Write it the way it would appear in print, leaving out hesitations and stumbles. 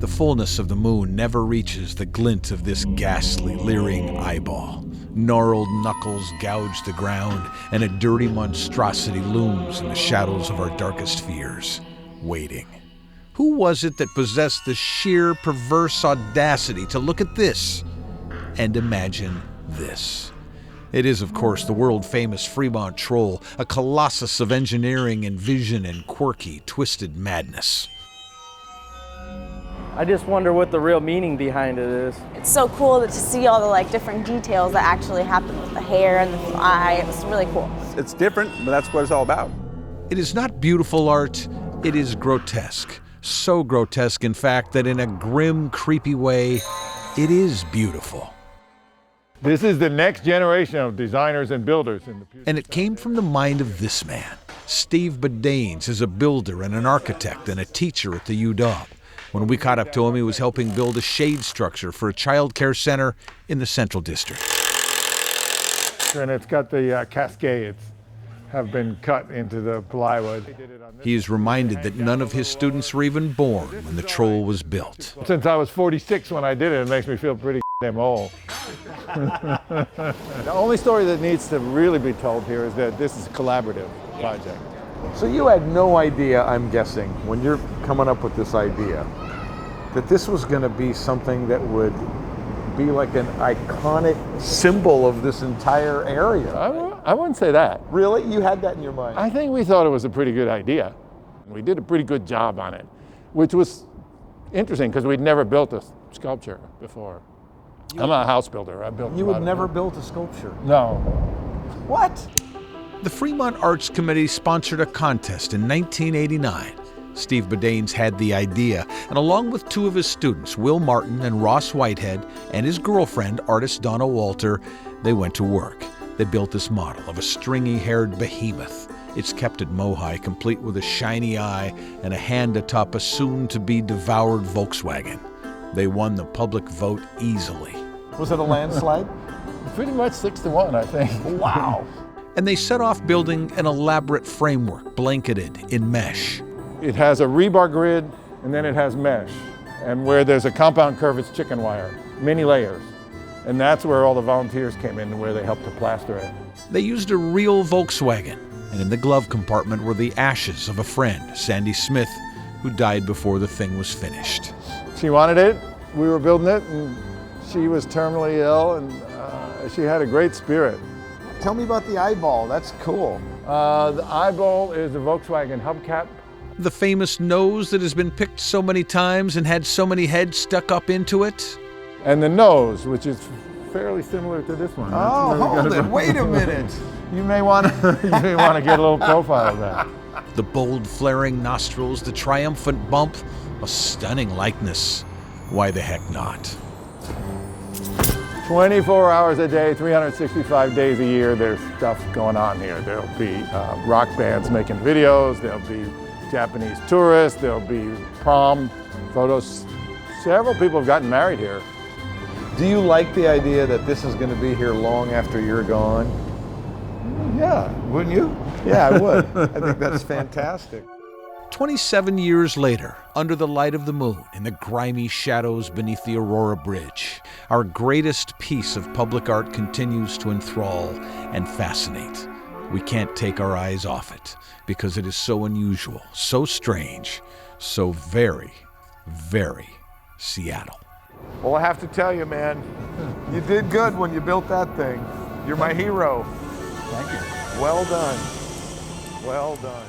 The fullness of the moon never reaches the glint of this ghastly, leering eyeball. Gnarled knuckles gouge the ground, and a dirty monstrosity looms in the shadows of our darkest fears, waiting. Who was it that possessed the sheer, perverse audacity to look at this and imagine this? It is, of course, the world-famous Fremont Troll, a colossus of engineering and vision and quirky, twisted madness. I just wonder what the real meaning behind it is. It's so cool to see all the different details that actually happen with the hair and the fly. It was really cool. It's different, but that's what it's all about. It is not beautiful art, it is grotesque. So grotesque, in fact, that in a grim, creepy way, it is beautiful. This is the next generation of designers and builders. And it came from the mind of this man. Steve Badanes is a builder and an architect and a teacher at the UW. When we caught up to him, he was helping build a shade structure for a child care center in the Central District. And it's got the cascades have been cut into the plywood. He is reminded that none of his students were even born when the Troll was built. Since I was 46 when I did it, it makes me feel pretty damn old. The only story that needs to really be told here is that this is a collaborative project. So you had no idea, I'm guessing, when you're coming up with this idea, that this was going to be something that would be like an iconic symbol of this entire area. I wouldn't say that. Really? You had that in your mind? I think we thought it was a pretty good idea. We did a pretty good job on it, which was interesting because we'd never built a sculpture before. I'm a house builder. I built. You had never built a sculpture? No. What? The Fremont Arts Committee sponsored a contest in 1989. Steve Badanes had the idea, and along with two of his students, Will Martin and Ross Whitehead, and his girlfriend, artist Donna Walter, they went to work. They built this model of a stringy-haired behemoth. It's kept at Mohi, complete with a shiny eye and a hand atop a soon-to-be devoured Volkswagen. They won the public vote easily. Was it a landslide? Pretty much 6-1, I think. Wow. And they set off building an elaborate framework blanketed in mesh. It has a rebar grid, and then it has mesh. And where there's a compound curve, it's chicken wire, many layers. And that's where all the volunteers came in, where they helped to plaster it. They used a real Volkswagen, and in the glove compartment were the ashes of a friend, Sandy Smith, who died before the thing was finished. She wanted it, we were building it, and she was terminally ill, and she had a great spirit. Tell me about the eyeball. That's cool. The eyeball is a Volkswagen hubcap. The famous nose that has been picked so many times and had so many heads stuck up into it. And the nose, which is fairly similar to this one. Oh, hold it. Wait a minute. You may want to get a little profile of that. The bold flaring nostrils, the triumphant bump, a stunning likeness. Why the heck not? 24 hours a day, 365 days a year, there's stuff going on here. There'll be rock bands making videos, there'll be Japanese tourists, there'll be prom photos. Several people have gotten married here. Do you like the idea that this is going to be here long after you're gone? Yeah, wouldn't you? Yeah, I would. I think that's fantastic. 27 years later, under the light of the moon, in the grimy shadows beneath the Aurora Bridge, our greatest piece of public art continues to enthrall and fascinate. We can't take our eyes off it because it is so unusual, so strange, so very, very Seattle. Well, I have to tell you, man, you did good when you built that thing. You're my hero. Thank you. Well done. Well done.